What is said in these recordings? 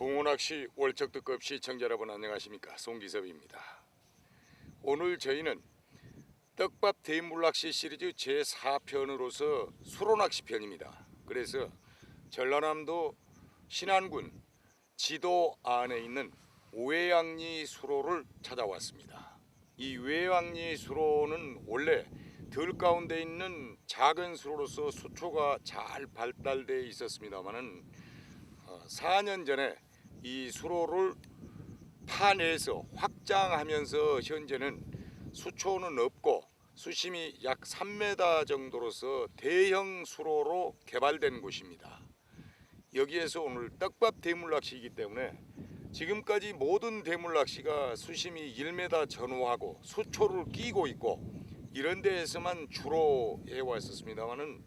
붕어낚시 월척특급 시청자 여러분 안녕하십니까, 송기섭입니다. 오늘 저희는 떡밥 대물낚시 시리즈 제4편으로서 수로낚시 편입니다. 그래서 전라남도 신안군 지도 안에 있는 외양리 수로를 찾아왔습니다. 이 외양리 수로는 원래 들 가운데 있는 작은 수로로서 수초가 잘 발달되어 있었습니다만은 4년 전에 이 수로를 파내서 확장하면서 현재는 수초는 없고 수심이 약 3m 정도로서 대형 수로로 개발된 곳입니다. 여기에서 오늘 떡밥 대물낚시이기 때문에 지금까지 모든 대물낚시가 수심이 1m 전후하고 수초를 끼고 있고 이런 데에서만 주로 해왔었습니다만은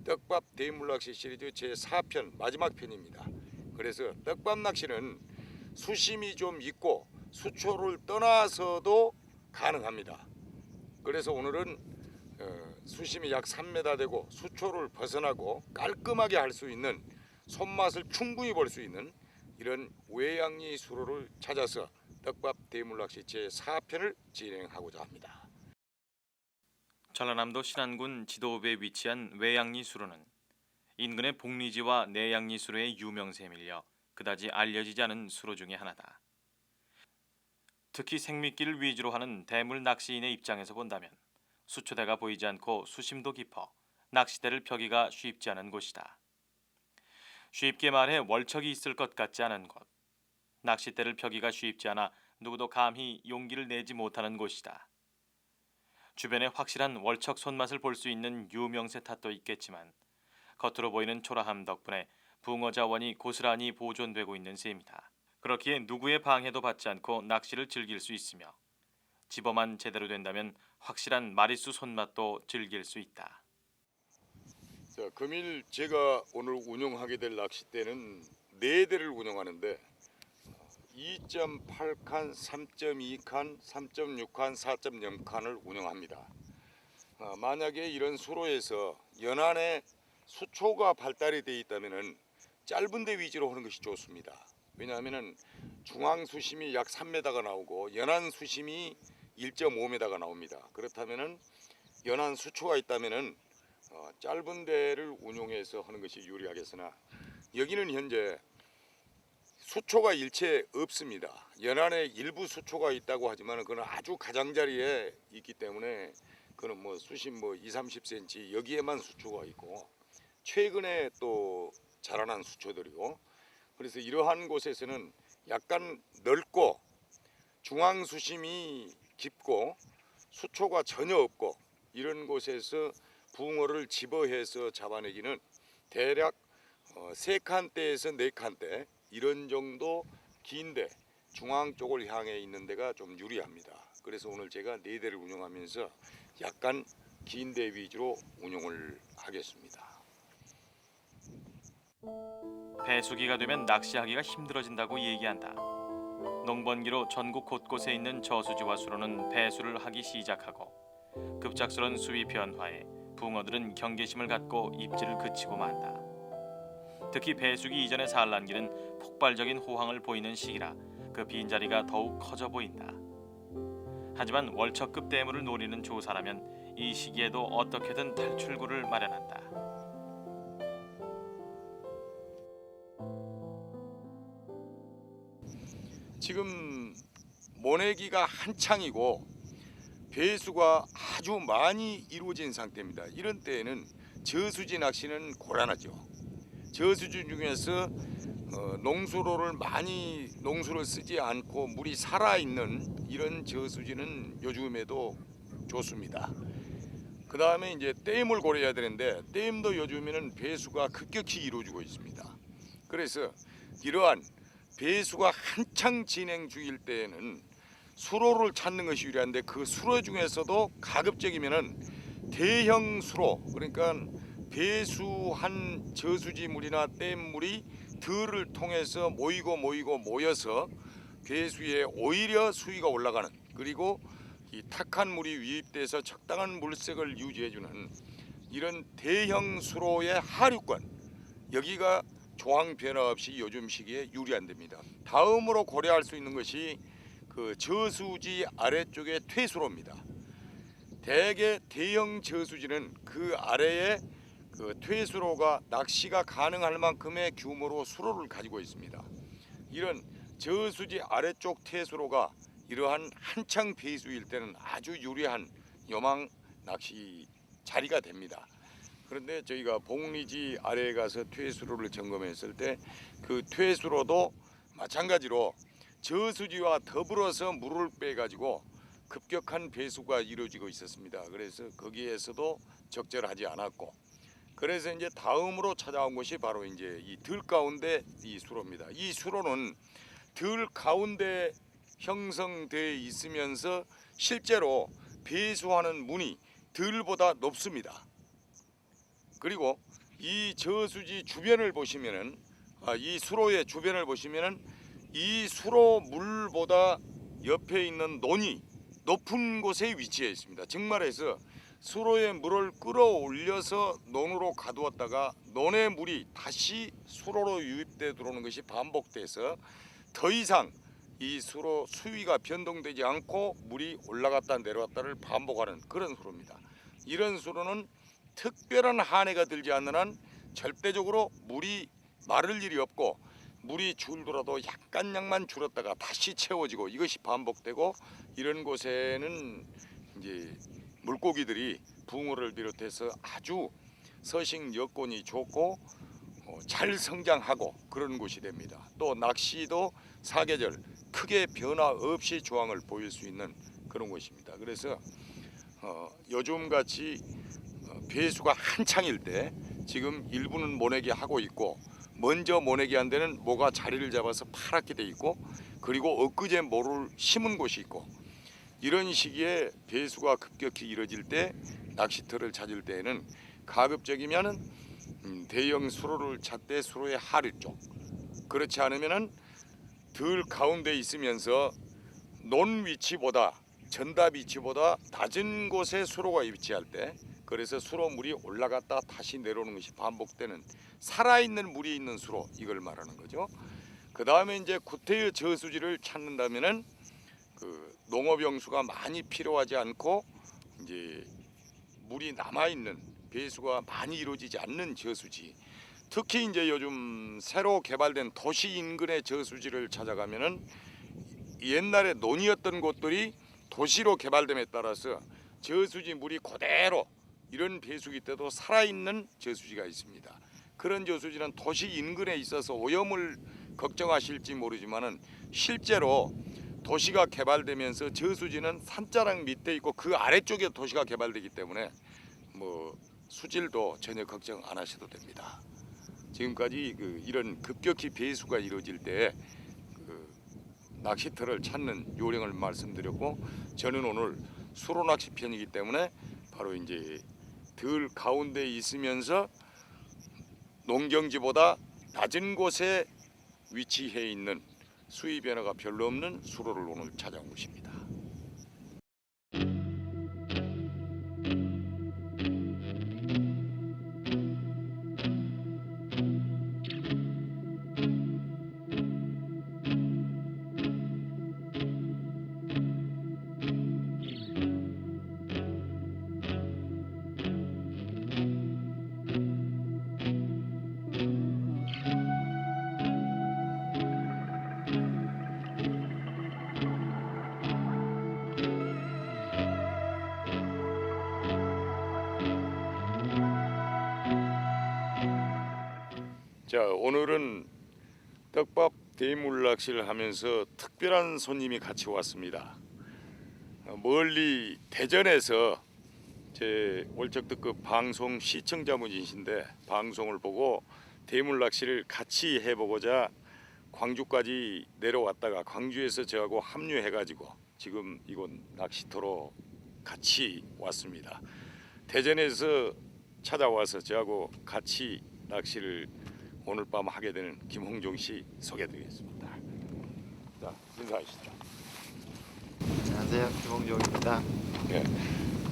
떡밥 대물낚시 시리즈 제4편 마지막 편입니다. 그래서 떡밥 낚시는 수심이 좀 있고 수초를 떠나서도 가능합니다. 그래서 오늘은 수심이 약 3m 되고 수초를 벗어나고 깔끔하게 할 수 있는 손맛을 충분히 볼 수 있는 이런 외양리 수로를 찾아서 떡밥 대물낚시 제4편을 진행하고자 합니다. 전라남도 신안군 지도읍에 위치한 외양리 수로는 인근의 복리지와 내양리 수로의 유명세밀려 그다지 알려지지 않은 수로 중에 하나다. 특히 생미끼를 위주로 하는 대물 낚시인의 입장에서 본다면 수초대가 보이지 않고 수심도 깊어 낚시대를 펴기가 쉽지 않은 곳이다. 쉽게 말해 월척이 있을 것 같지 않은 곳. 낚싯대를 펴기가 쉽지 않아 누구도 감히 용기를 내지 못하는 곳이다. 주변에 확실한 월척 손맛을 볼 수 있는 유명세 탓도 있겠지만 겉으로 보이는 초라함 덕분에 붕어 자원이 고스란히 보존되고 있는 셈이다. 그렇기에 누구의 방해도 받지 않고 낚시를 즐길 수 있으며 집어만 제대로 된다면 확실한 마리수 손맛도 즐길 수 있다. 자, 금일 제가 오늘 운영하게 될 낚싯대는 4대를 운영하는데 2.8칸, 3.2칸, 3.6칸, 4.0칸을 운영합니다. 만약에 이런 수로에서 연안에 수초가 발달이 되어 있다면 짧은 데 위주로 하는 것이 좋습니다. 왜냐하면 중앙 수심이 약 3m가 나오고 연안 수심이 1.5m가 나옵니다. 그렇다면 연안 수초가 있다면 짧은 데를 운용해서 하는 것이 유리하겠으나 여기는 현재 수초가 일체 없습니다. 연안에 일부 수초가 있다고 하지만 그건 아주 가장자리에 있기 때문에 그는 뭐 수심 20-30cm 여기에만 수초가 있고 최근에 또 자라난 수초들이고, 그래서 이러한 곳에서는 약간 넓고 중앙 수심이 깊고 수초가 전혀 없고 이런 곳에서 붕어를 집어해서 잡아내기는 대략 3칸대에서 4칸대 이런 정도 긴데 중앙 쪽을 향해 있는 데가 좀 유리합니다. 그래서 오늘 제가 4대를 운영하면서 약간 긴 데 위주로 운영을 하겠습니다. 배수기가 되면 낚시하기가 힘들어진다고 얘기한다. 농번기로 전국 곳곳에 있는 저수지와 수로는 배수를 하기 시작하고 급작스런 수위 변화에 붕어들은 경계심을 갖고 입질을 그치고 만다. 특히 배수기 이전의 산란기는 폭발적인 호황을 보이는 시기라 그 빈자리가 더욱 커져 보인다. 하지만 월척급 대물을 노리는 조사라면 이 시기에도 어떻게든 탈출구를 마련한다. 지금 모내기가 한창이고 배수가 아주 많이 이루어진 상태입니다. 이런 때에는 저수지 낚시는 곤란하죠. 저수지 중에서 농수를 쓰지 않고 물이 살아있는 이런 저수지는 요즘에도 좋습니다. 그 다음에 이제 댐을 고려해야 되는데 댐도 요즘에는 배수가 급격히 이루어지고 있습니다. 그래서 이러한 배수가 한창 진행 중일 때에는 수로를 찾는 것이 유리한데 그 수로 중에서도 가급적이면은 대형 수로, 그러니까 배수한 저수지 물이나 댐 물이 들을 통해서 모여서 배수에 오히려 수위가 올라가는, 그리고 이 탁한 물이 유입돼서 적당한 물색을 유지해주는 이런 대형 수로의 하류권, 여기가 조항 변화 없이 요즘 시기에 유리한답니다. 다음으로 고려할 수 있는 것이 그 저수지 아래쪽의 퇴수로입니다. 대개 대형 저수지는 그 아래에 그 퇴수로가 낚시가 가능할 만큼의 규모로 수로를 가지고 있습니다. 이런 저수지 아래쪽 퇴수로가 이러한 한창 배수일 때는 아주 유리한 요망 낚시 자리가 됩니다. 그런데 저희가 복리지 아래에 가서 퇴수로를 점검했을 때 그 퇴수로도 마찬가지로 저수지와 더불어서 물을 빼가지고 급격한 배수가 이루어지고 있었습니다. 그래서 거기에서도 적절하지 않았고, 그래서 이제 다음으로 찾아온 것이 바로 이제 이 들 가운데 이 수로입니다. 이 수로는 들 가운데 형성되어 있으면서 실제로 배수하는 문이 들보다 높습니다. 그리고 이 저수지 주변을 보시면은 이 수로의 주변을 보시면은 이 수로 물보다 옆에 있는 논이 높은 곳에 위치해 있습니다. 즉 말해서 수로의 물을 끌어올려서 논으로 가두었다가 논의 물이 다시 수로로 유입돼 들어오는 것이 반복돼서 더 이상 이 수로 수위가 변동되지 않고 물이 올라갔다 내려왔다를 반복하는 그런 수로입니다. 이런 수로는 특별한 한해가 들지 않는 한 절대적으로 물이 마를 일이 없고, 물이 줄더라도 약간만 줄었다가 다시 채워지고 이것이 반복되고, 이런 곳에는 이제 물고기들이 붕어를 비롯해서 아주 서식 여건이 좋고 잘 성장하고 그런 곳이 됩니다. 또 낚시도 사계절 크게 변화 없이 조항을 보일 수 있는 그런 곳입니다. 그래서 요즘같이 배수가 한창일 때 지금 일부는 모내기 하고 있고, 먼저 모내기 한 데는 모가 자리를 잡아서 파랗게 돼 있고, 그리고 엊그제 모를 심은 곳이 있고, 이런 시기에 배수가 급격히 이뤄질 때 낚시터를 찾을 때에는 가급적이면은 대형 수로를 찾되 수로의 하류 쪽, 그렇지 않으면은 들 가운데 있으면서 논 위치보다 전답 위치보다 낮은 곳에 수로가 위치할 때, 그래서 수로 물이 올라갔다 다시 내려오는 것이 반복되는 살아있는 물이 있는 수로, 이걸 말하는 거죠. 그 다음에 이제 구태의 저수지를 찾는다면은 그 농업용수가 많이 필요하지 않고 이제 물이 남아 있는 배수가 많이 이루어지지 않는 저수지, 특히 이제 요즘 새로 개발된 도시 인근의 저수지를 찾아가면은 옛날에 논이었던 곳들이 도시로 개발됨에 따라서 저수지 물이 그대로 이런 배수기 때도 살아있는 저수지가 있습니다. 그런 저수지는 도시 인근에 있어서 오염을 걱정하실지 모르지만은 실제로 도시가 개발되면서 저수지는 산자락 밑에 있고 그 아래쪽에 도시가 개발되기 때문에 뭐 수질도 전혀 걱정 안 하셔도 됩니다. 지금까지 이런 급격히 배수가 이루어질 때 낚시터를 찾는 요령을 말씀드렸고, 저는 오늘 수로 낚시 편이기 때문에 바로 이제 들 가운데 있으면서 농경지보다 낮은 곳에 위치해 있는 수위 변화가 별로 없는 수로를 오늘 찾아온 것입니다. 자, 오늘은 떡밥 대물 낚시를 하면서 특별한 손님이 같이 왔습니다. 멀리 대전에서 제 월척특급 방송 시청자분이신데 방송을 보고 대물 낚시를 같이 해보고자 광주까지 내려왔다가 광주에서 저하고 합류해가지고 지금 이곳 낚시터로 같이 왔습니다. 대전에서 찾아와서 저하고 같이 낚시를 오늘 밤 하게 되는 김홍종 씨 소개드리겠습니다. 자, 인사하시죠. 안녕하세요, 김홍종입니다. 예.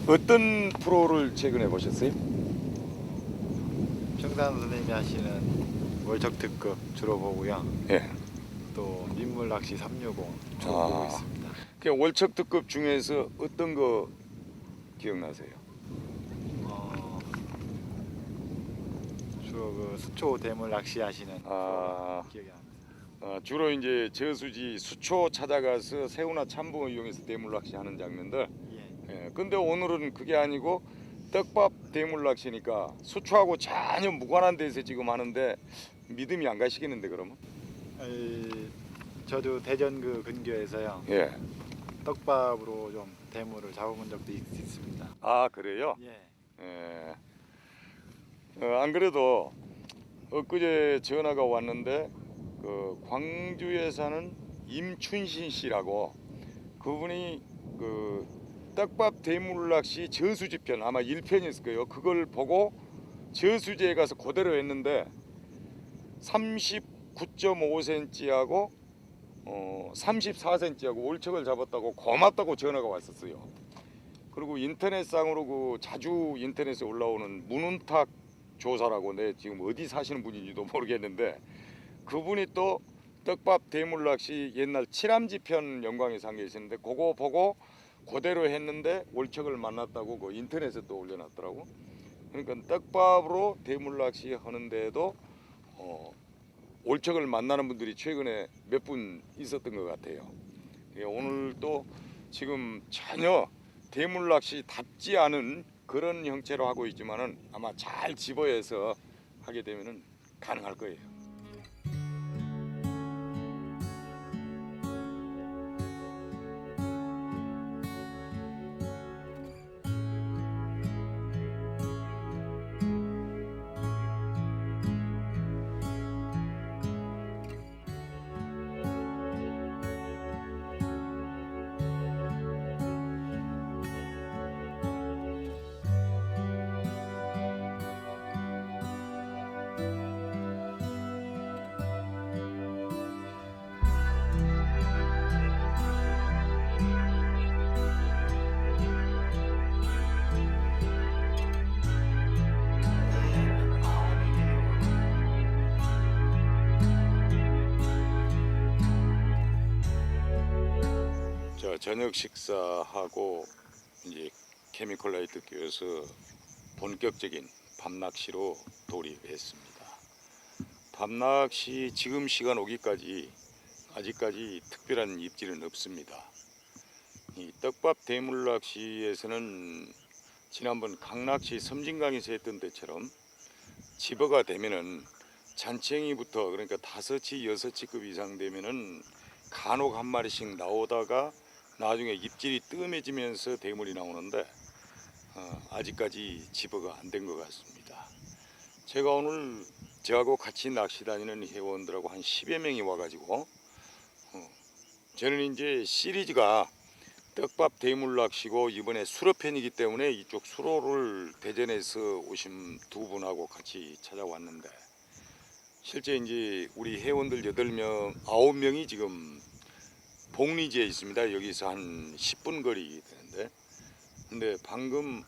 어떤 프로를 최근에 보셨어요? 평단 선생님이 하시는 월척 특급 주로 보고요. 예. 또 민물 낚시 360 주로 아. 보고 있습니다. 그 월척 특급 중에서 어떤 거 기억나세요? 주로 그 수초 대물 낚시 하시는 아. 기억이 납니다. 주로 이제 저수지 수초 찾아가서 새우나 참붕어 이용해서 대물 낚시하는 장면들. 예. 예. 근데 오늘은 그게 아니고 떡밥 대물 낚시니까 수초하고 전혀 무관한 데서 지금 하는데 믿음이 안 가시겠는데 그러면? 저도 대전 그 근교에서요. 예. 떡밥으로 좀 대물을 잡아본 적도 있습니다. 아 그래요? 예. 예. 안 그래도 엊그제 전화가 왔는데 그 광주에 사는 임춘신 씨라고 그분이 그 떡밥 대물낚시 저수지 편 아마 1편이었을 거예요. 그걸 보고 저수지에 가서 그대로 했는데 39.5cm하고 34cm하고 올척을 잡았다고 고맙다고 전화가 왔었어요. 그리고 인터넷상으로 그 자주 인터넷에 올라오는 문운탁 조사라고 내 지금 어디 사시는 분인지도 모르겠는데 그분이 또 떡밥 대물낚시 옛날 칠암지 편 영광에서 한 게 있었는데 그거 보고 그대로 했는데 올척을 만났다고 그 인터넷에 또 올려놨더라고. 그러니까 떡밥으로 대물낚시 하는데도 올척을 만나는 분들이 최근에 몇 분 있었던 것 같아요. 예, 오늘 또 지금 전혀 대물낚시답지 않은 그런 형태로 하고 있지만은 아마 잘 집어해서 하게 되면은 가능할 거예요. 자, 저녁 식사하고 이제 케미컬 라이트 끼워서 본격적인 밤낚시로 돌입했습니다. 밤낚시 지금 시간 오기까지 아직까지 특별한 입질은 없습니다. 이 떡밥 대물낚시에서는 지난번 강낚시 섬진강에서 했던 때처럼 집어가 되면은 잔챙이부터 그러니까 5치, 6치급 이상 되면은 간혹 한 마리씩 나오다가 나중에 입질이 뜸해지면서 대물이 나오는데 아직까지 집어가 안 된 것 같습니다. 제가 오늘 저하고 같이 낚시 다니는 회원들하고 한 10여 명이 와가지고 저는 이제 시리즈가 떡밥 대물 낚시고 이번에 수로편이기 때문에 이쪽 수로를 대전에서 오신 두 분하고 같이 찾아왔는데 실제 이제 우리 회원들 8명, 9명이 지금 복리지에 있습니다. 여기서 한 10분 거리 되는데 근데 방금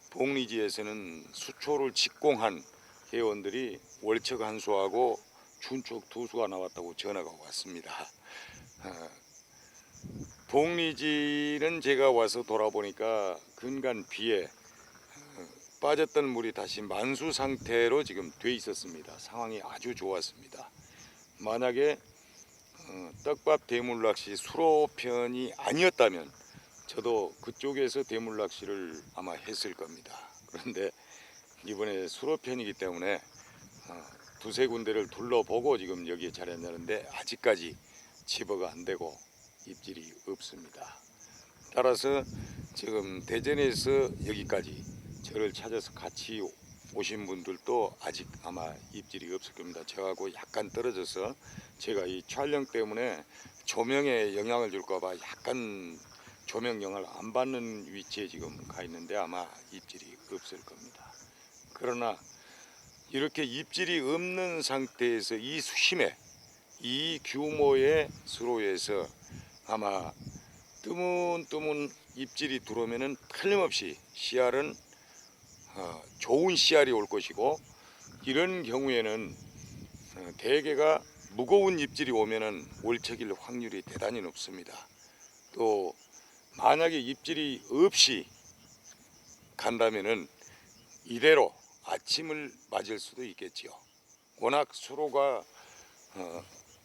복리지에서는 수초를 직공한 회원들이 월척 한 수하고 준쪽 2수가 나왔다고 전화가 왔습니다. 복리지는 제가 와서 돌아보니까 근간 비에 빠졌던 물이 다시 만수 상태로 지금 돼 있었습니다. 상황이 아주 좋았습니다. 만약에 떡밥 대물낚시 수로편이 아니었다면 저도 그쪽에서 대물낚시를 아마 했을 겁니다. 그런데 이번에 수로편이기 때문에 두세 군데를 둘러보고 지금 여기에 자리했는데 아직까지 집어가 안 되고 입질이 없습니다. 따라서 지금 대전에서 여기까지 저를 찾아서 같이 오신 분들도 아직 아마 입질이 없을 겁니다. 저하고 약간 떨어져서 제가 이 촬영 때문에 조명에 영향을 줄까 봐 약간 조명 영향을 안 받는 위치에 지금 가 있는데 아마 입질이 없을 겁니다. 그러나 이렇게 입질이 없는 상태에서 이 수심에 이 규모의 수로에서 아마 뜨문뜨문 입질이 들어오면은 틀림없이 씨알은 좋은 씨알이 올 것이고 이런 경우에는 대개가 무거운 입질이 오면은 올책일 확률이 대단히 높습니다. 또 만약에 입질이 없이 간다면은 이대로 아침을 맞을 수도 있겠지요. 워낙 수로가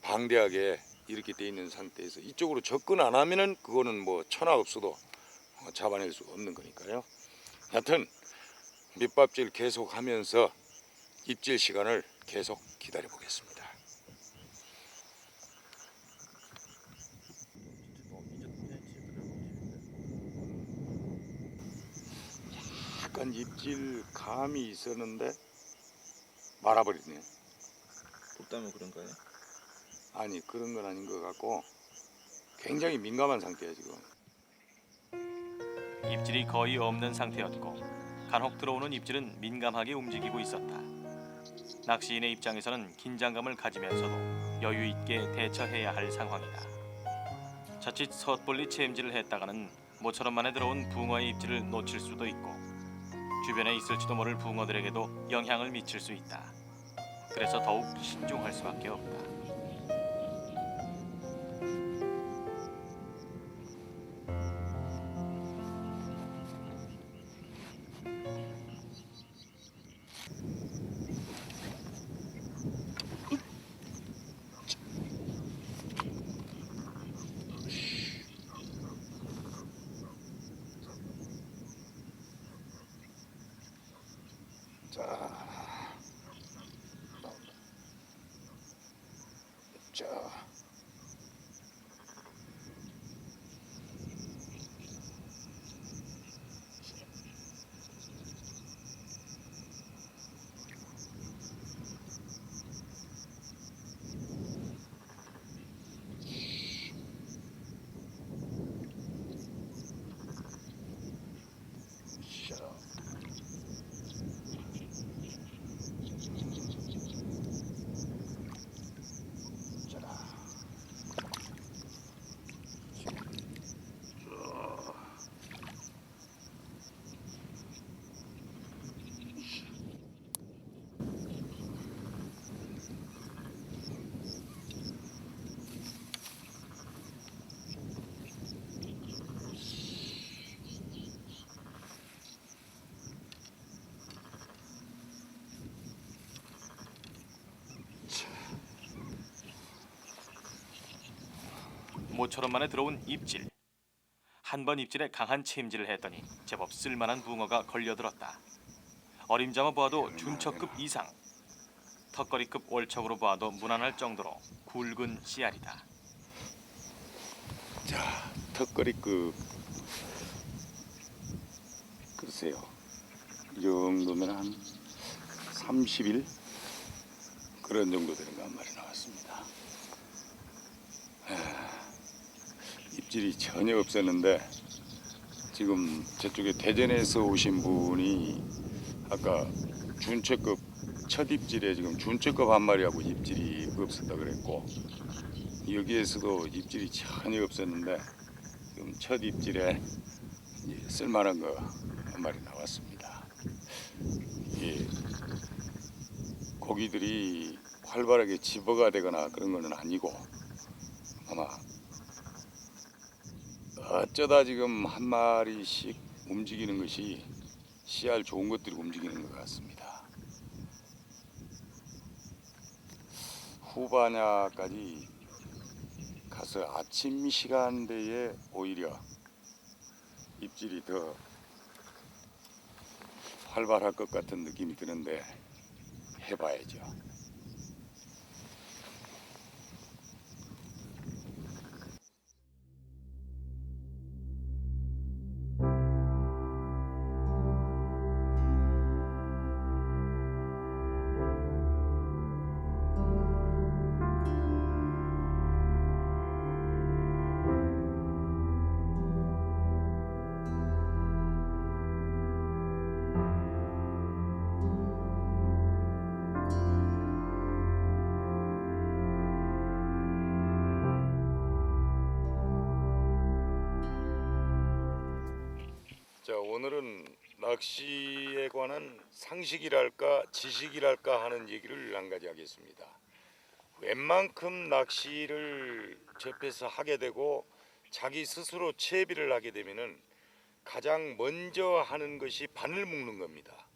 방대하게 이렇게 돼 있는 상태에서 이쪽으로 접근 안 하면은 그거는 뭐 천하 없어도 잡아낼 수가 없는 거니까요. 하여튼 밑밥질 계속 하면서 입질 시간을 계속 기다려 보겠습니다. 약간 입질 감이 있었는데 말아버리네요. 덥다면 그런 거예요? 아니 그런 건 아닌 것 같고 굉장히 민감한 상태예요 지금. 입질이 거의 없는 상태였고 간혹 들어오는 입질은 민감하게 움직이고 있었다. 낚시인의 입장에서는 긴장감을 가지면서도 여유 있게 대처해야 할 상황이다. 자칫 섣불리 채임질을 했다가는 모처럼 만에 들어온 붕어의 입질을 놓칠 수도 있고 주변에 있을지도 모를 붕어들에게도 영향을 미칠 수 있다. 그래서 더욱 신중할 수밖에 없다. 자, 모처럼 만에 들어온 입질. 한 번 입질에 강한 채임질을 했더니 제법 쓸만한 붕어가 걸려들었다. 어림잡아 보아도 준척급 이상. 턱걸이급 월척으로 보아도 무난할 정도로 굵은 씨알이다. 자, 턱걸이급 글쎄요. 이 정도면 한 30일 그런 정도 되는 거 한 마리 나왔습니다. 입질이 전혀 없었는데 지금 저쪽에 대전에서 오신 분이 아까 준체급 첫 입질에 지금 준체급 한 마리하고 입질이 없었다 그랬고 여기에서도 입질이 전혀 없었는데 지금 첫 입질에 이제 쓸만한 거 한 마리 나왔습니다. 이게 고기들이 활발하게 집어가 되거나 그런 거는 아니고 아마 어쩌다 지금 한 마리씩 움직이는 것이 씨알 좋은 것들이 움직이는 것 같습니다. 후반야까지 가서 아침 시간대에 오히려 입질이 더 활발할 것 같은 느낌이 드는데 해봐야죠. 자, 오늘은 낚시에 관한 상식이랄까 지식이랄까 하는 얘기를 한 가지 하겠습니다. 웬만큼 낚시를 접해서 하게 되고 자기 스스로 채비를 하게 되면은 가장 먼저 하는 것이 바늘 묶는 겁니다.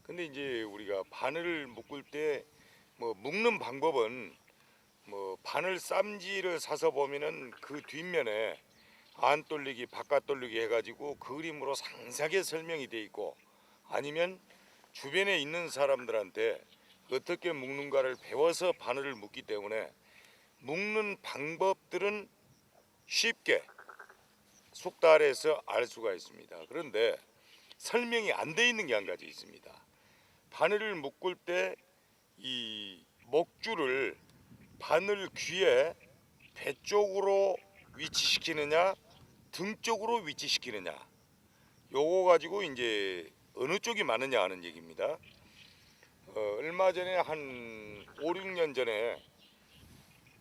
근데 이제 우리가 바늘을 묶을 때 뭐 묶는 방법은 뭐 바늘 쌈지를 사서 보면은 그 뒷면에 안 돌리기 바깥 돌리기 해가지고 그림으로 상세하게 설명이 돼 있고, 아니면 주변에 있는 사람들한테 어떻게 묶는가를 배워서 바늘을 묶기 때문에 묶는 방법들은 쉽게 숙달해서 알 수가 있습니다. 그런데 설명이 안 돼 있는 게 한 가지 있습니다. 바늘을 묶을 때 이 목줄을 바늘 귀에 배 쪽으로 위치시키느냐 등 쪽으로 위치시키느냐, 요거 가지고 이제 어느 쪽이 맞느냐 하는 얘기입니다. 얼마 전에 한 5, 6년 전에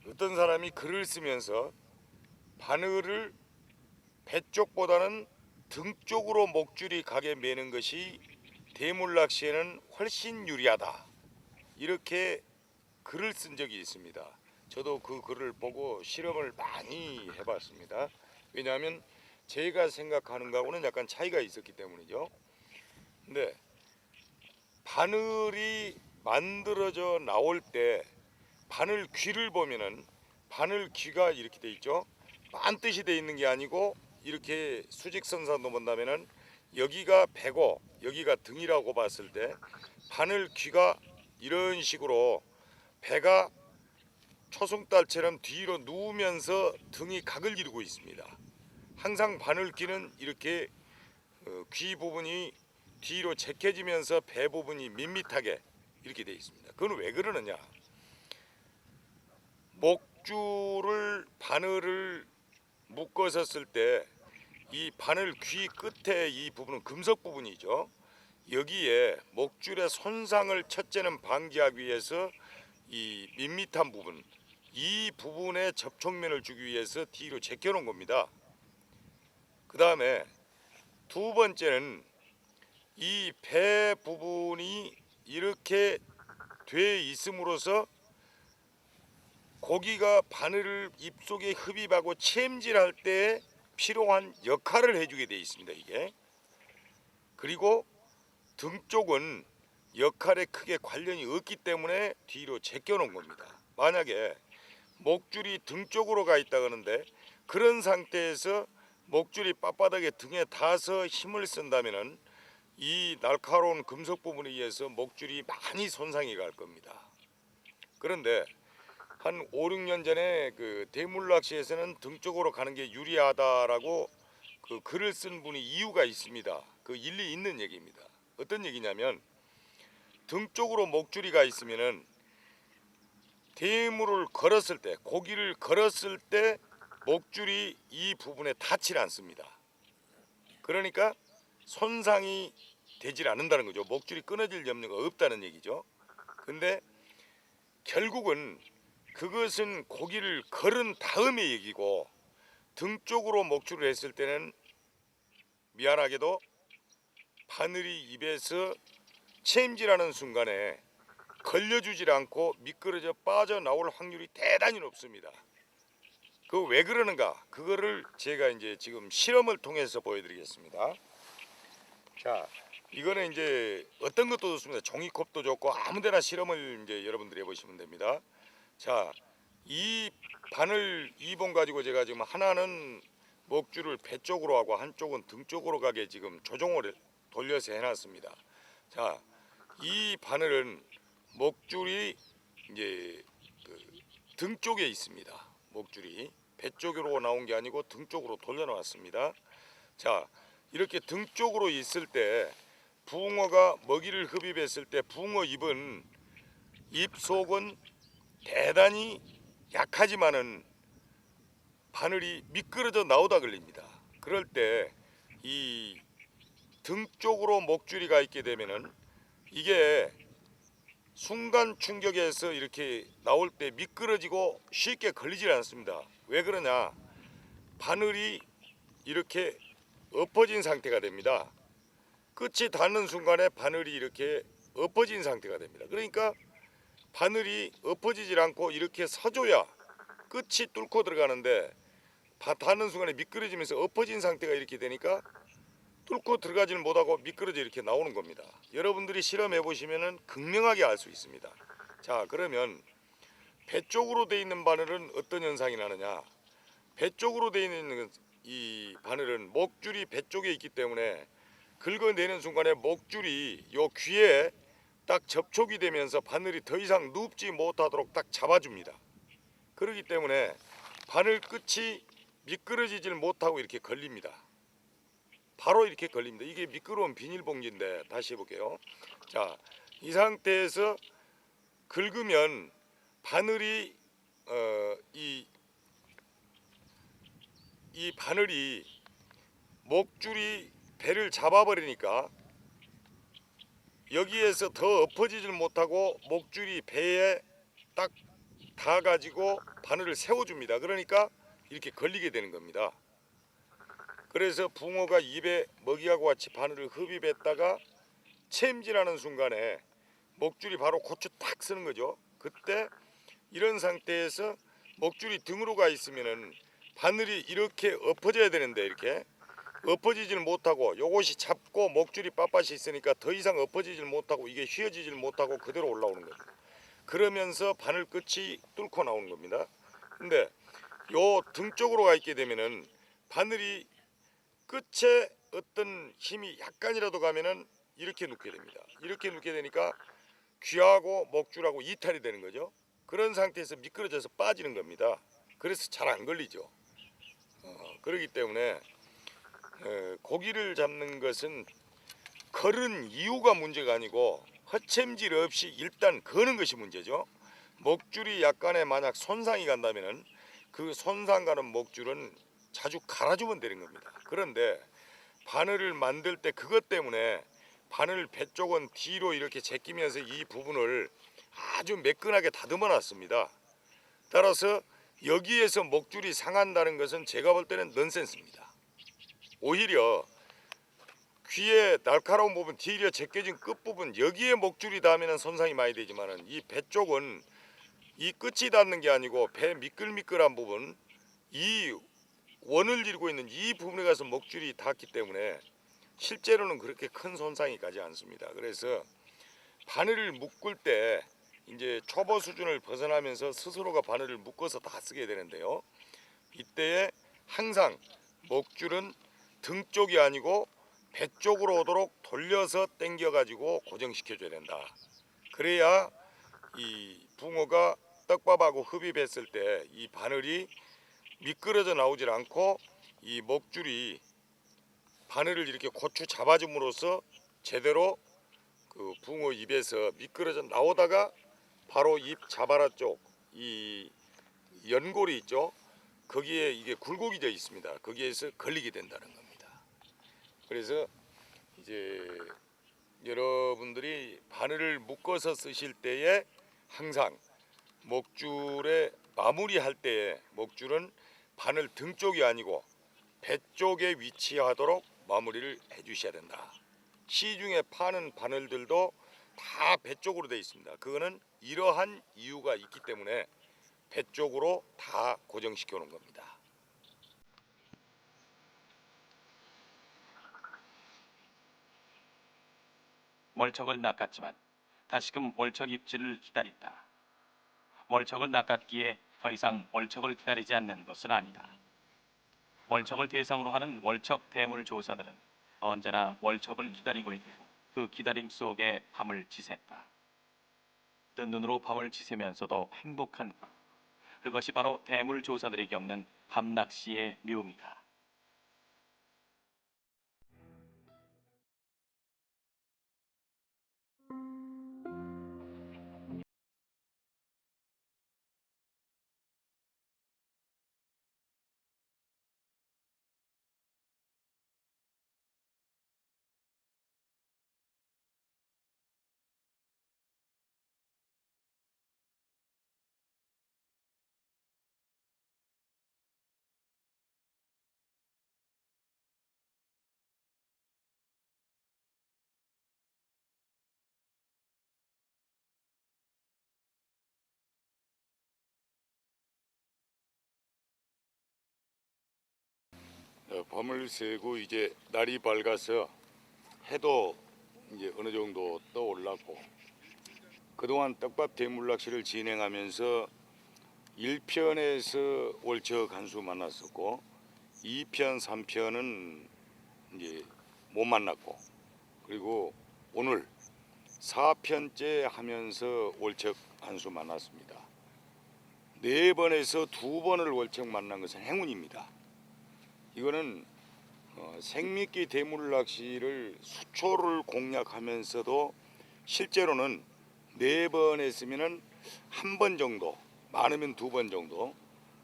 어떤 사람이 글을 쓰면서 바늘을 배 쪽보다는 등 쪽으로 목줄이 가게 매는 것이 대물 낚시에는 훨씬 유리하다, 이렇게 글을 쓴 적이 있습니다. 저도 그 글을 보고 실험을 많이 해봤습니다. 왜냐하면 제가 생각하는 거하고는 약간 차이가 있었기 때문이죠. 근데 바늘이 만들어져 나올 때 바늘 귀를 보면은 바늘 귀가 이렇게 돼 있죠. 반듯이 돼 있는 게 아니고 이렇게 수직선상도 본다면은 여기가 배고 여기가 등이라고 봤을 때 바늘 귀가 이런 식으로 배가 초승달처럼 뒤로 누우면서 등이 각을 이루고 있습니다. 항상 바늘귀는 이렇게 귀 부분이 뒤로 제껴지면서 배 부분이 밋밋하게 이렇게 되어 있습니다. 그건 왜 그러느냐? 목줄을 바늘을 묶었었을 때 이 바늘 귀 끝에 이 부분은 금속 부분이죠. 여기에 목줄의 손상을 첫째는 방지하기 위해서 이 밋밋한 부분, 이 부분에 접촉면을 주기 위해서 뒤로 제껴 놓은 겁니다. 그 다음에 두 번째는 이 배 부분이 이렇게 돼 있음으로써 고기가 바늘을 입속에 흡입하고 챔질할 때 필요한 역할을 해주게 되어 있습니다. 이게. 그리고 등 쪽은 역할에 크게 관련이 없기 때문에 뒤로 제껴 놓은 겁니다. 만약에 목줄이 등 쪽으로 가 있다 그러는데 그런 상태에서 목줄이 빳빳하게 등에 닿아서 힘을 쓴다면은 이 날카로운 금속 부분에 의해서 목줄이 많이 손상이 갈 겁니다. 그런데 한 5, 6년 전에 그 대물낚시에서는 등 쪽으로 가는 게 유리하다라고 그 글을 쓴 분이 이유가 있습니다. 그 일리 있는 얘기입니다. 어떤 얘기냐면 등 쪽으로 목줄이 가 있으면은 대물을 걸었을 때, 고기를 걸었을 때 목줄이 이 부분에 닿질 않습니다. 그러니까 손상이 되질 않는다는 거죠. 목줄이 끊어질 염려가 없다는 얘기죠. 근데 결국은 그것은 고기를 걸은 다음의 얘기고, 등 쪽으로 목줄을 했을 때는 미안하게도 바늘이 입에서 챔질하는 순간에 걸려주질 않고 미끄러져 빠져나올 확률이 대단히 높습니다. 그 왜 그러는가? 그거를 제가 이제 지금 실험을 통해서 보여드리겠습니다. 자, 이거는 이제 어떤 것도 좋습니다. 종이컵도 좋고 아무데나 실험을 이제 여러분들이 해보시면 됩니다. 자, 이 바늘 2번 가지고 제가 지금 하나는 목줄을 배 쪽으로 하고 한쪽은 등 쪽으로 가게 지금 조종을 돌려서 해놨습니다. 자, 이 바늘은 목줄이 이제 등 쪽에 있습니다. 목줄이 배 쪽으로 나온 게 아니고 등 쪽으로 돌려놨습니다. 자, 이렇게 등 쪽으로 있을 때 붕어가 먹이를 흡입했을 때 붕어 입은 입 속은 대단히 약하지만은 바늘이 미끄러져 나오다 걸립니다. 그럴 때 이 등 쪽으로 목줄이 가 있게 되면은 이게 순간 충격에서 이렇게 나올 때 미끄러지고 쉽게 걸리질 않습니다. 왜 그러냐? 바늘이 이렇게 엎어진 상태가 됩니다. 끝이 닿는 순간에 바늘이 이렇게 엎어진 상태가 됩니다. 그러니까 바늘이 엎어지질 않고 이렇게 서줘야 끝이 뚫고 들어가는데 닿는 순간에 미끄러지면서 엎어진 상태가 이렇게 되니까 뚫고 들어가지는 못하고 미끄러져 이렇게 나오는 겁니다. 여러분들이 실험해 보시면은 극명하게 알 수 있습니다. 자, 그러면 배 쪽으로 돼 있는 바늘은 어떤 현상이 나느냐? 배 쪽으로 돼 있는 이 바늘은 목줄이 배 쪽에 있기 때문에 긁어내는 순간에 목줄이 요 귀에 딱 접촉이 되면서 바늘이 더 이상 눕지 못하도록 딱 잡아줍니다. 그렇기 때문에 바늘 끝이 미끄러지질 못하고 이렇게 걸립니다. 바로 이렇게 걸립니다. 이게 미끄러운 비닐봉지인데 다시 해볼게요. 자, 이 상태에서 긁으면 바늘이 이 바늘이 목줄이 배를 잡아버리니까 여기에서 더 엎어지질 못하고 목줄이 배에 딱 닿아가지고 바늘을 세워줍니다. 그러니까 이렇게 걸리게 되는 겁니다. 그래서 붕어가 입에 먹이하고 같이 바늘을 흡입했다가 챔질하는 순간에 목줄이 바로 고추 딱 쓰는 거죠. 그때 이런 상태에서 목줄이 등으로 가 있으면은 바늘이 이렇게 엎어져야 되는데 이렇게 엎어지질 못하고 요것이 잡고 목줄이 빳빳이 있으니까 더 이상 엎어지질 못하고 이게 휘어지질 못하고 그대로 올라오는 겁니다. 그러면서 바늘 끝이 뚫고 나오는 겁니다. 근데 요 등 쪽으로 가 있게 되면은 바늘이 끝에 어떤 힘이 약간이라도 가면은 이렇게 눕게 됩니다. 이렇게 눕게 되니까 귀하고 목줄하고 이탈이 되는 거죠. 그런 상태에서 미끄러져서 빠지는 겁니다. 그래서 잘 안 걸리죠. 그렇기 때문에 고기를 잡는 것은 걸은 이유가 문제가 아니고 허챔질 없이 일단 거는 것이 문제죠. 목줄이 약간의 만약 손상이 간다면은 그 손상 가는 목줄은 자주 갈아주면 되는 겁니다. 그런데 바늘을 만들 때 그것 때문에 바늘 배 쪽은 뒤로 이렇게 제끼면서 이 부분을 아주 매끈하게 다듬어 놨습니다. 따라서 여기에서 목줄이 상한다는 것은 제가 볼 때는 넌센스입니다. 오히려 귀에 날카로운 부분 뒤로 제껴진 끝부분 여기에 목줄이 닿으면 손상이 많이 되지만은 이 배 쪽은 이 끝이 닿는 게 아니고 배 미끌미끌한 부분 이 원을 이루고 있는 이 부분에 가서 목줄이 닿기 때문에 실제로는 그렇게 큰 손상이 가지 않습니다. 그래서 바늘을 묶을 때 이제 초보 수준을 벗어나면서 스스로가 바늘을 묶어서 다 쓰게 되는데요. 이때에 항상 목줄은 등 쪽이 아니고 배 쪽으로 오도록 돌려서 당겨 가지고 고정시켜 줘야 된다. 그래야 이 붕어가 떡밥하고 흡입했을 때 이 바늘이 미끄러져 나오질 않고 이 목줄이 바늘을 이렇게 고추 잡아줌으로써 제대로 그 붕어 입에서 미끄러져 나오다가 바로 입 자바라 쪽 이 연골이 있죠. 거기에 이게 굴곡이 있습니다. 거기에서 걸리게 된다는 겁니다. 그래서 이제 여러분들이 바늘을 묶어서 쓰실 때에 항상 목줄에 마무리할 때에 목줄은 바늘 등 쪽이 아니고 배 쪽에 위치하도록 마무리를 해주셔야 된다. 시중에 파는 바늘들도 다 배 쪽으로 되어 있습니다. 그거는 이러한 이유가 있기 때문에 배 쪽으로 다 고정시켜 놓은 겁니다. 멀척을 낚았지만 다시금 멀척 입질을 기다린다. 멀척을 낚았기에 더 이상 멀척을 기다리지 않는 것은 아니다. 멀척을 대상으로 하는 멀척 대물 조사들은 언제나 멀척을 기다리고 있고 그 기다림 속에 밤을 지샌다. 뜬 눈으로 밤을 지새면서도 행복한 밤. 그것이 바로 대물 조사들이 겪는 밤낚시의 묘미다. 밤을 새고 이제 날이 밝아서 해도 이제 어느 정도 떠올랐고, 그동안 떡밥 대물낚시를 진행하면서 1편에서 월척 한 수 만났었고 2편, 3편은 이제 못 만났고, 그리고 오늘 4편째 하면서 월척 한 수 만났습니다. 4번에서 2번을 월척 만난 것은 행운입니다. 이거는 생미끼 대물낚시를 수초를 공략하면서도 실제로는 4번 했으면은 1번 정도, 많으면 2번 정도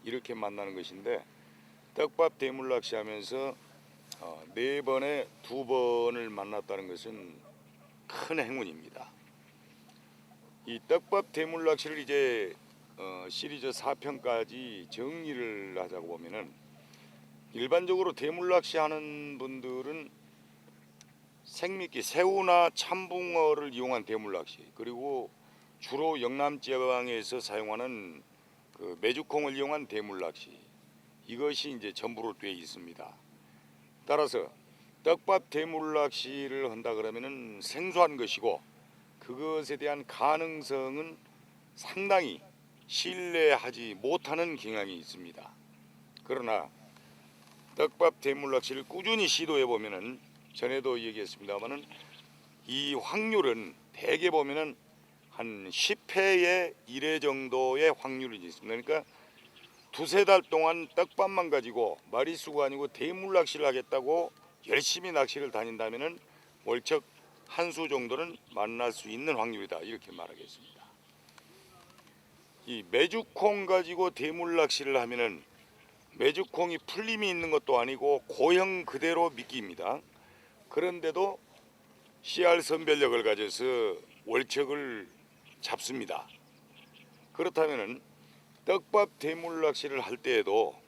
이렇게 만나는 것인데, 떡밥 대물낚시 하면서 4번에 2번을 만났다는 것은 큰 행운입니다. 이 떡밥 대물낚시를 이제 시리즈 4편까지 정리를 하자고 보면은, 일반적으로 대물낚시 하는 분들은 생미끼 새우나 참붕어를 이용한 대물낚시, 그리고 주로 영남 지방에서 사용하는 그 메주콩을 이용한 대물낚시, 이것이 이제 전부로 되어 있습니다. 따라서 떡밥 대물낚시를 한다 그러면은 생소한 것이고, 그것에 대한 가능성은 상당히 신뢰하지 못하는 경향이 있습니다. 그러나 떡밥 대물낚시를 꾸준히 시도해 보면은, 전에도 얘기했습니다마는 이 확률은 대개 보면은 한 10회에 1회 정도의 확률이 있습니다. 그러니까 2~3달 동안 떡밥만 가지고 마리수가 아니고 대물낚시를 하겠다고 열심히 낚시를 다닌다면은 월척 한 수 정도는 만날 수 있는 확률이다, 이렇게 말하겠습니다. 이 메주콩 가지고 대물낚시를 하면은 메주콩이 풀림이 있는 것도 아니고 고형 그대로 미끼입니다. 그런데도 CR 선별력을 가져서 월척을 잡습니다. 그렇다면은 떡밥 대물낚시를 할 때에도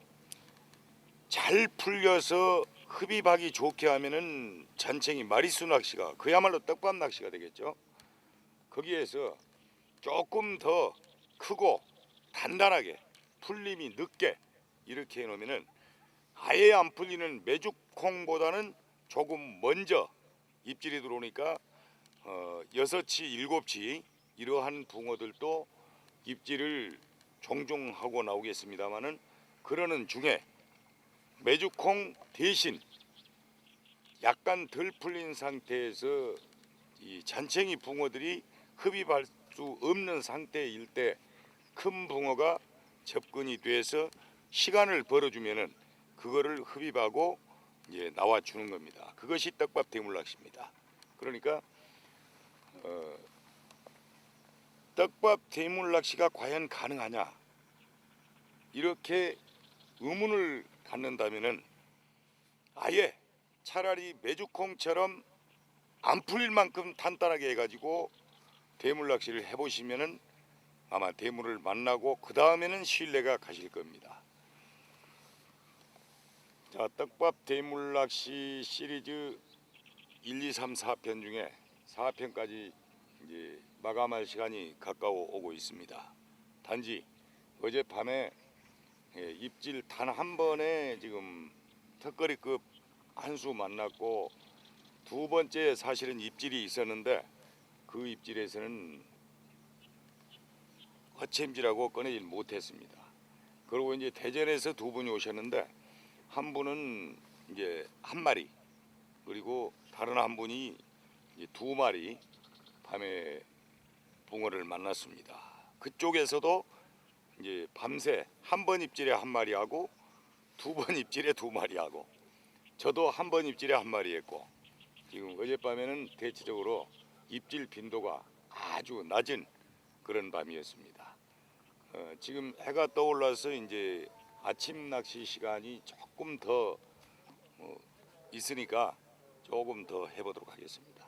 잘 풀려서 흡입하기 좋게 하면은 잔챙이 마리수 낚시가 그야말로 떡밥 낚시가 되겠죠. 거기에서 조금 더 크고 단단하게 풀림이 늦게 이렇게 해놓으면은 아예 안 풀리는 메주콩보다는 조금 먼저 입질이 들어오니까 6치, 7치 이러한 붕어들도 입질을 종종 하고 나오겠습니다만은, 그러는 중에 메주콩 대신 약간 덜 풀린 상태에서 이 잔챙이 붕어들이 흡입할 수 없는 상태일 때 큰 붕어가 접근이 돼서 시간을 벌어주면은 그거를 흡입하고 이제 나와 주는 겁니다. 그것이 떡밥 대물낚시입니다. 그러니까 떡밥 대물낚시가 과연 가능하냐, 이렇게 의문을 갖는다면은 아예 차라리 메주콩처럼 안 풀릴 만큼 단단하게 해가지고 대물낚시를 해보시면은 아마 대물을 만나고 그 다음에는 신뢰가 가실 겁니다. 자, 떡밥 대물낚시 시리즈 1, 2, 3, 4편 중에 4편까지 이제 마감할 시간이 가까워 오고 있습니다. 단지 어젯밤에 입질 단 한 번에 지금 턱걸이급 한 수 만났고, 2번째 사실은 입질이 있었는데 그 입질에서는 허챔질하고 꺼내질 못했습니다. 그리고 이제 대전에서 2분이 오셨는데, 한 분은 이제 1마리, 그리고 다른 한 분이 이제 2마리 밤에 붕어를 만났습니다. 그쪽에서도 이제 밤새 한 번 입질에 1마리 하고 2번 입질에 2마리 하고, 저도 한 번 입질에 1마리 했고, 지금 어젯밤에는 대체적으로 입질 빈도가 아주 낮은 그런 밤이었습니다. 지금 해가 떠올라서 이제 아침 낚시 시간이 조금 더 있으니까 조금 더 해보도록 하겠습니다.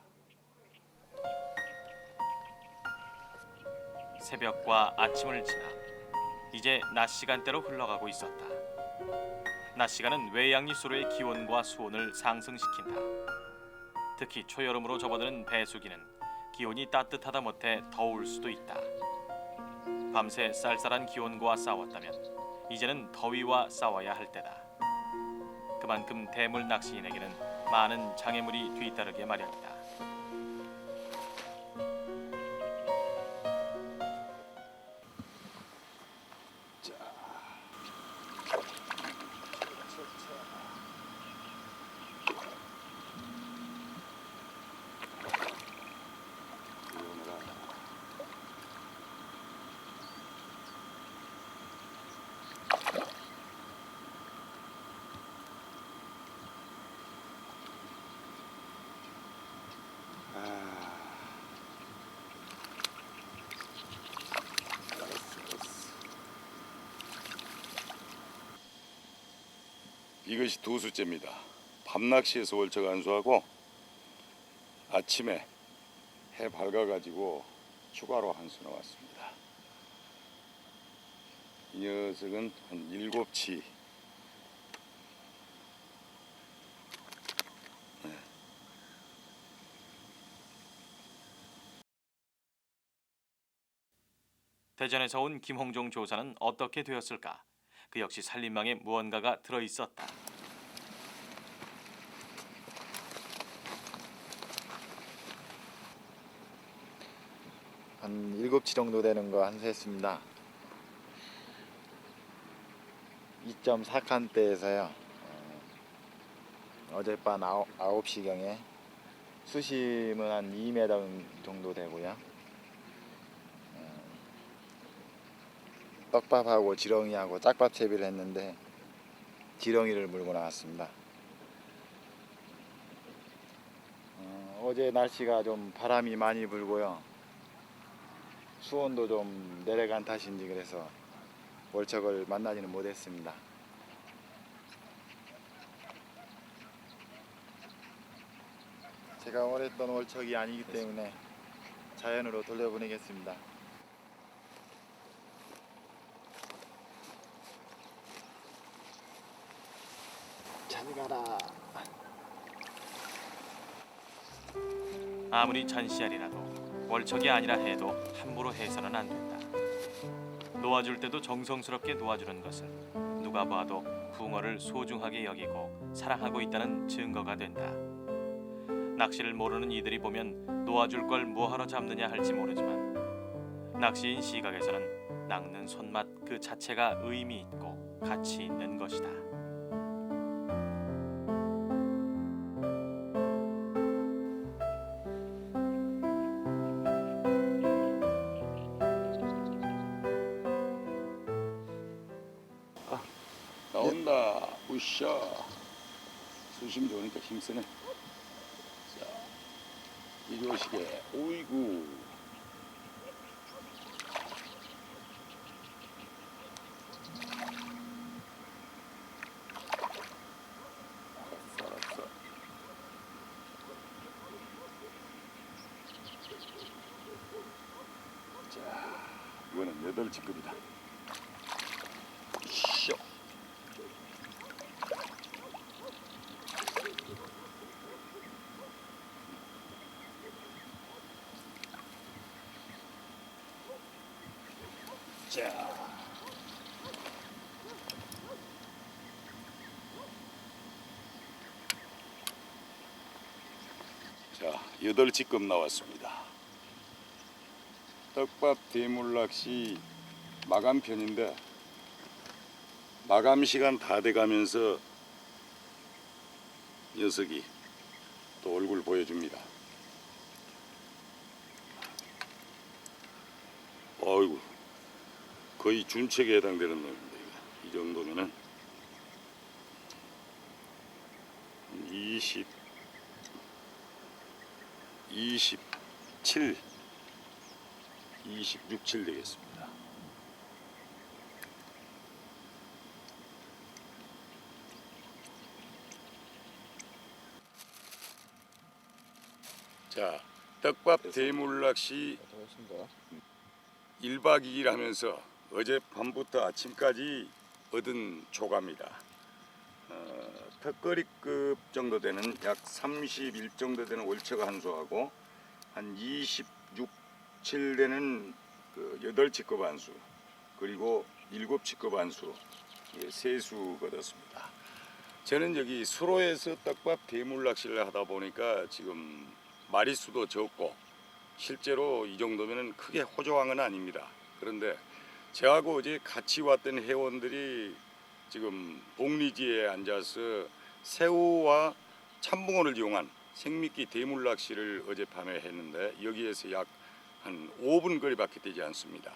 새벽과 아침을 지나 이제 낮 시간대로 흘러가고 있었다. 낮 시간은 외양리 수로의 기온과 수온을 상승시킨다. 특히 초여름으로 접어드는 배수기는 기온이 따뜻하다 못해 더울 수도 있다. 밤새 쌀쌀한 기온과 싸웠다면 이제는 더위와 싸워야 할 때다. 그만큼 대물 낚시인에게는 많은 장애물이 뒤따르게 마련이다. 이것이 두 수째입니다. 밤낚시에서 월척 안수하고 아침에 해 밝아가지고 추가로 한 수 나왔습니다. 이 녀석은 한 7치. 대전에서 온 김홍종 조사는 어떻게 되었을까? 그 역시 살림망에 무언가가 들어있었다. 한 7치 정도 되는 거 한수했습니다. 2.4칸대에서요. 어젯밤 9시경에 수심은 한 2m 정도 되고요. 떡밥하고 지렁이하고 짝밥 채비를 했는데 지렁이를 물고 나왔습니다. 어제 날씨가 좀 바람이 많이 불고요. 수온도 좀 내려간 탓인지 그래서 월척을 만나지는 못했습니다. 제가 원했던 월척이 아니기 때문에 자연으로 돌려보내겠습니다. 잘 가라. 아무리 잔씨알이라도 월척이 아니라 해도 함부로 해서는 안 된다. 놓아줄 때도 정성스럽게 놓아주는 것은 누가 봐도 붕어를 소중하게 여기고 사랑하고 있다는 증거가 된다. 낚시를 모르는 이들이 보면 놓아줄 걸 뭐하러 잡느냐 할지 모르지만 낚시인 시각에서는 낚는 손맛 그 자체가 의미 있고 가치 있는 것이다. 나온다. 우샤. 수심 좋으니까 힘쓰네. 자, 이리 오시게. 오이구. 알았어. 자, 이거는 8치급이다. 쇼. 자, 8치급 나왔습니다. 떡밥 대물낚시 마감편인데 마감 시간 다 돼가면서 녀석이 또 얼굴 보여줍니다. 어이구, 거의 준책에 해당되는 놈입니다. 이 정도면은 27, 26, 7 되겠습니다. 자, 떡밥 대물낚시 1박 2일 하면서 어젯밤부터 아침까지 얻은 조가입니다. 턱걸이급 정도 되는 약 31 정도 되는 월척 한 수하고 한 26, 7 되는 그 8치급 한 수, 그리고 7치급 한 수, 세 수 얻었습니다. 저는 여기 수로에서 떡밥 대물 낚시를 하다 보니까 지금 마리수도 적고 실제로 이 정도면은 크게 호조항은 아닙니다. 그런데 저하고 어제 같이 왔던 회원들이 지금 복리지에 앉아서 새우와 참붕어를 이용한 생미끼 대물 낚시를 어젯밤에 했는데 여기에서 약 한 5분 거리밖에 되지 않습니다.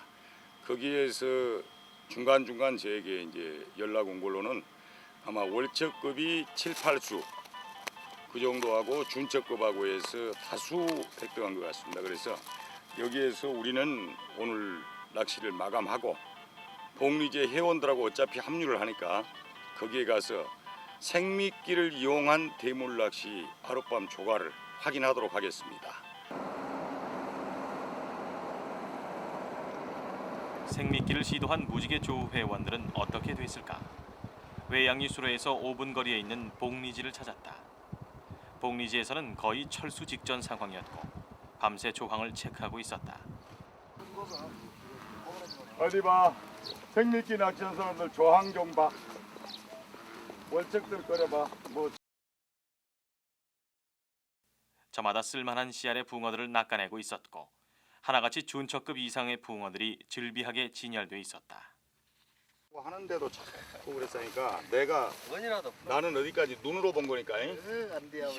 거기에서 중간중간 저에게 이제 연락 온 걸로는 아마 월척급이 7, 8수 그 정도 하고 준척급하고 해서 다수 획득한 것 같습니다. 그래서 여기에서 우리는 오늘 낚시를 마감하고 복리제 회원들하고 어차피 합류를 하니까 거기에 가서 생미끼를 이용한 대물 낚시 하룻밤 조과를 확인하도록 하겠습니다. 생미끼를 시도한 무지개 조 회원들은 어떻게 됐을까? 외양리 수로에서 5분 거리에 있는 복리지를 찾았다. 복리지에서는 거의 철수 직전 상황이었고 밤새 조항을 체크하고 있었다. 어디 봐. 생미끼 낚시한 사람들 조항 좀 봐. 월척들 꺼려봐. 뭐 저마다 쓸만한 씨알의 붕어들을 낚아내고 있었고 하나같이 준척급 이상의 붕어들이 즐비하게 진열돼 있었다. 하는데도 자꾸 그랬으니까 내가 나는 어디까지 눈으로 본 거니까. 안 돼요,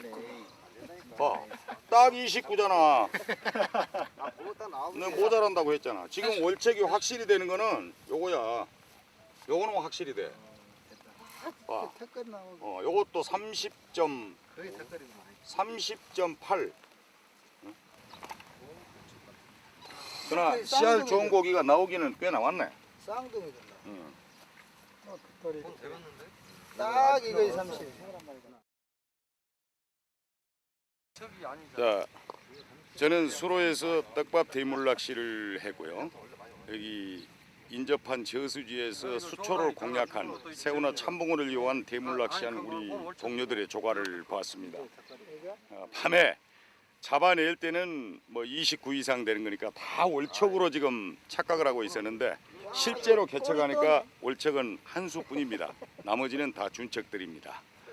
봐. 딱 29잖아. 내가 모자란다고 했잖아. 지금 월척이 확실히 되는 거는 요거야. 요거는 확실히 돼. 봐. 요것도 30.8. 그러나 씨알 좋은 고기가 나오기는 꽤 나왔네. 쌍둥이 된다. 응. 딱 이거에 30. 자, 저는 수로에서 떡밥 대물 낚시를 했고요. 여기 인접한 저수지에서 수초를 공략한 새우나 참붕어를 이용한 대물 낚시한 우리 동료들의 조과를 보았습니다. 밤에 잡아낼 때는 뭐 29 이상 되는 거니까 다 월척으로 지금 착각을 하고 있었는데 실제로 개척하니까 월척은 한 수뿐입니다. 나머지는 다 준척들입니다.